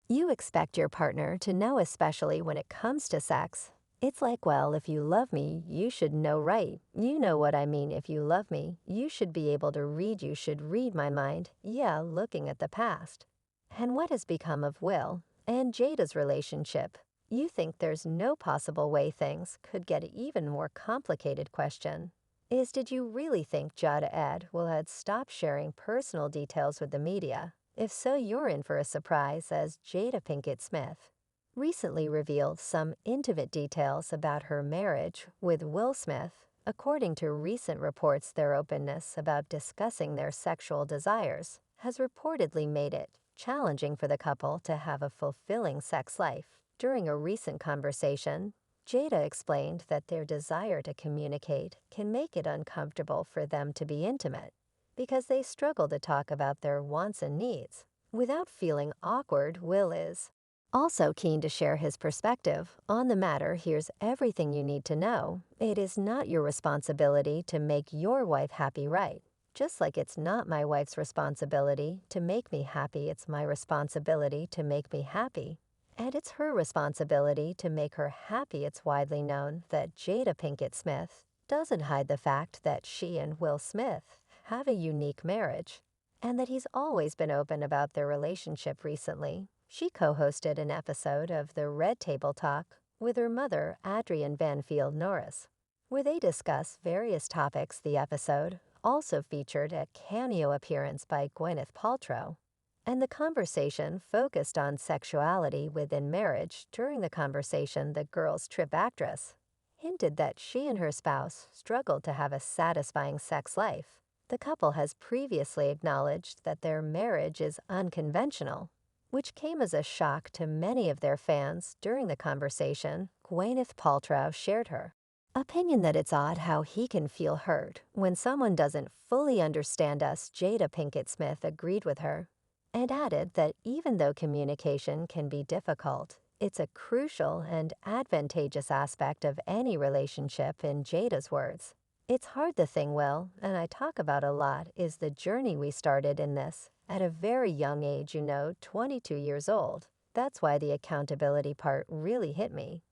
You expect your partner to know, especially when it comes to sex. It's like, well, if you love me, you should know, right? You know what I mean. If you love me, you should be able to read. You should read my mind. Yeah, looking at the past. And what has become of Will and Jada's relationship? You think there's no possible way things could get even more complicated? Question is, did you really think Jada Ed will had stopped sharing personal details with the media? If so, you're in for a surprise, as Jada Pinkett Smith recently revealed some intimate details about her marriage with Will Smith. According to recent reports, their openness about discussing their sexual desires has reportedly made it challenging for the couple to have a fulfilling sex life. During a recent conversation, Jada explained that their desire to communicate can make it uncomfortable for them to be intimate because they struggle to talk about their wants and needs without feeling awkward. Will is also keen to share his perspective on the matter. Here's everything you need to know. It is not your responsibility to make your wife happy, right? Just like it's not my wife's responsibility to make me happy, it's my responsibility to make me happy. And it's her responsibility to make her happy. It's widely known that Jada Pinkett Smith doesn't hide the fact that she and Will Smith have a unique marriage, and that he's always been open about their relationship. Recently, she co-hosted an episode of the Red Table Talk with her mother, Adrienne Banfield Norris, where they discuss various topics. The episode also featured a cameo appearance by Gwyneth Paltrow, and the conversation focused on sexuality within marriage. During the conversation, the Girls Trip actress hinted that she and her spouse struggled to have a satisfying sex life. The couple has previously acknowledged that their marriage is unconventional, which came as a shock to many of their fans. During the conversation, Gwyneth Paltrow shared her opinion that it's odd how he can feel hurt when someone doesn't fully understand us. Jada Pinkett Smith agreed with her and added that even though communication can be difficult, it's a crucial and advantageous aspect of any relationship. In Jada's words, it's hard. The thing Will and I talk about a lot is the journey we started in this at a very young age, 22 years old. That's why the accountability part really hit me.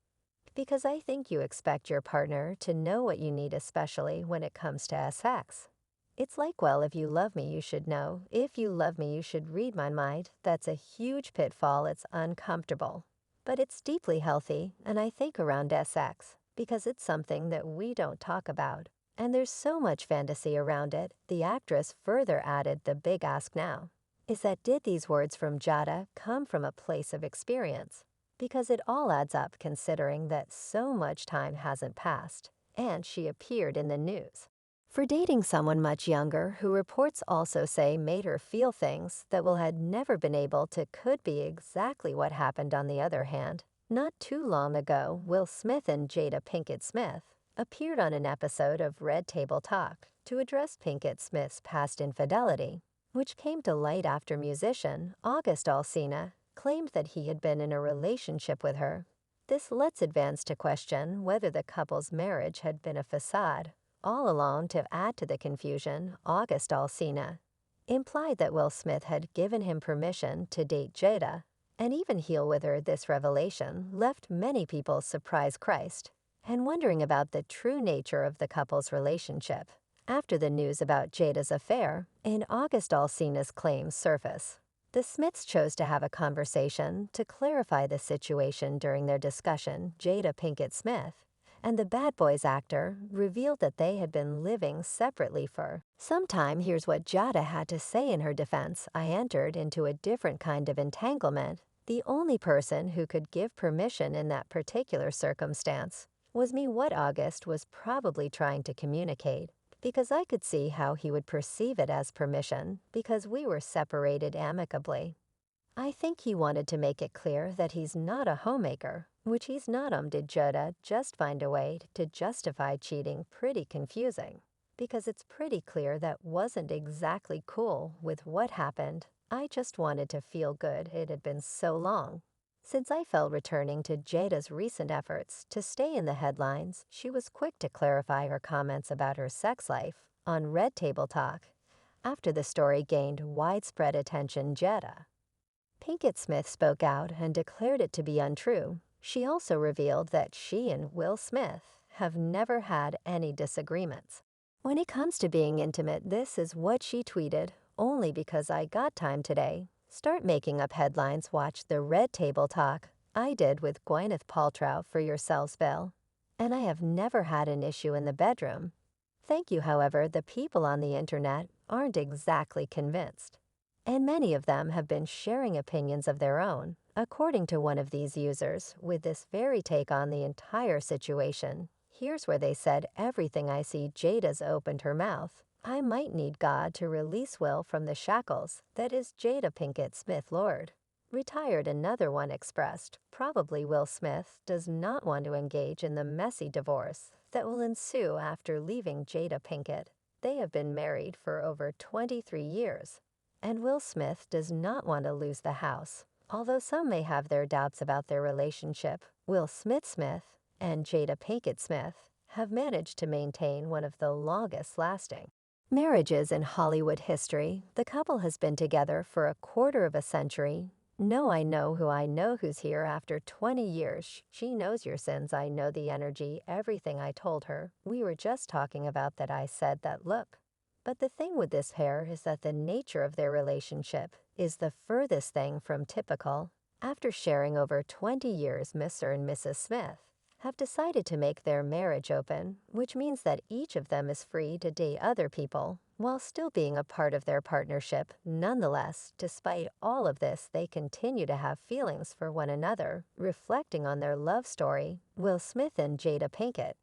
Because I think you expect your partner to know what you need, especially when it comes to sex. It's like, well, if you love me, you should know. If you love me, you should read my mind. That's a huge pitfall. It's uncomfortable, but it's deeply healthy, and I think around sex, because it's something that we don't talk about. And there's so much fantasy around it. The actress further added, the big ask now is that, did these words from Jada come from a place of experience? Because it all adds up, considering that so much time hasn't passed, and she appeared in the news for dating someone much younger, who reports also say made her feel things that Will had never been able to. Could be exactly what happened. On the other hand, not too long ago, Will Smith and Jada Pinkett Smith appeared on an episode of Red Table Talk to address Pinkett Smith's past infidelity, which came to light after musician August Alsina claimed that he had been in a relationship with her. This lets advance to question whether the couple's marriage had been a facade all along. To add to the confusion, August Alsina implied that Will Smith had given him permission to date Jada and even heal with her. This revelation left many people surprised, Christ, and wondering about the true nature of the couple's relationship. After the news about Jada's affair and August Alsina's claims surface, the Smiths chose to have a conversation to clarify the situation. During their discussion, Jada Pinkett Smith and the Bad Boys actor revealed that they had been living separately for some time. Here's what Jada had to say in her defense: I entered into a different kind of entanglement. The only person who could give permission in that particular circumstance was me. What August was probably trying to communicate, because I could see how he would perceive it as permission, because we were separated amicably. I think he wanted to make it clear that he's not a homemaker, which he's not. Did Jada just find a way to justify cheating? Pretty confusing, because it's pretty clear that wasn't exactly cool with what happened. I just wanted to feel good. It had been so long since I felt. Returning to Jada's recent efforts to stay in the headlines, she was quick to clarify her comments about her sex life on Red Table Talk after the story gained widespread attention. Jada Pinkett Smith spoke out and declared it to be untrue. She also revealed that she and Will Smith have never had any disagreements. When it comes to being intimate, this is what she tweeted: "Only because I got time today. Start making up headlines, watch the Red Table Talk I did with Gwyneth Paltrow for yourselves, Bill. And I have never had an issue in the bedroom. Thank you." However, the people on the internet aren't exactly convinced, and many of them have been sharing opinions of their own. According to one of these users, with this very take on the entire situation, here's where they said, "Everything I see, Jada's opened her mouth. I might need God to release Will from the shackles that is Jada Pinkett Smith Lord." Retired. Another one expressed, "Probably Will Smith does not want to engage in the messy divorce that will ensue after leaving Jada Pinkett. They have been married for over 23 years. And Will Smith does not want to lose the house." Although some may have their doubts about their relationship, Will Smith and Jada Pinkett Smith have managed to maintain one of the longest lasting marriages in Hollywood history. The couple has been together for a quarter of a century. "No, I know who's here after 20 years. She knows your sins. I know the energy, everything I told her. We were just talking about that. I said that, look." But the thing with this pair is that the nature of their relationship is the furthest thing from typical. After sharing over 20 years, Mr. and Mrs. Smith have decided to make their marriage open, which means that each of them is free to date other people while still being a part of their partnership. Nonetheless, despite all of this, they continue to have feelings for one another, reflecting on their love story. Will Smith and Jada Pinkett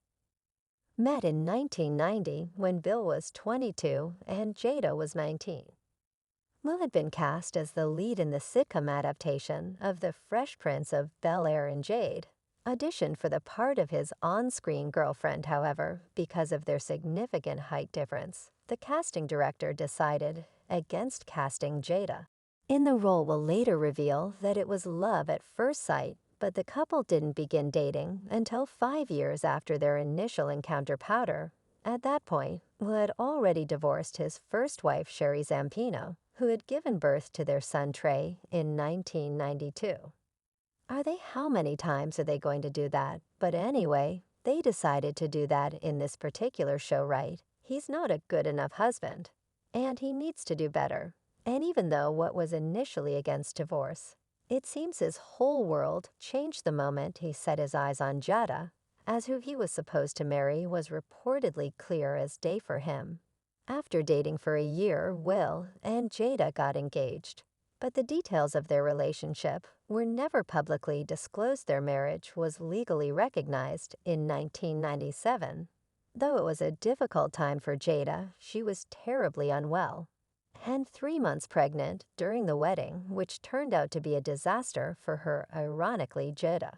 met in 1990 when Bill was 22 and Jada was 19. Will had been cast as the lead in the sitcom adaptation of The Fresh Prince of Bel-Air, and Jade auditioned for the part of his on-screen girlfriend. However, because of their significant height difference, the casting director decided against casting Jada in the role. Will later reveal that it was love at first sight, but the couple didn't begin dating until 5 years after their initial encounter. Powder. At that point, Will had already divorced his first wife, Sherry Zampino, who had given birth to their son Trey in 1992. How many times are they going to do that? But anyway, they decided to do that in this particular show, right? He's not a good enough husband, and he needs to do better. And even though what was initially against divorce, it seems his whole world changed the moment he set his eyes on Jada, as who he was supposed to marry was reportedly clear as day for him. After dating for a year, Will and Jada got engaged, but the details of their relationship were never publicly disclosed. Their marriage was legally recognized in 1997. Though it was a difficult time for Jada, she was terribly unwell and 3 months pregnant during the wedding, which turned out to be a disaster for her. Ironically, Jada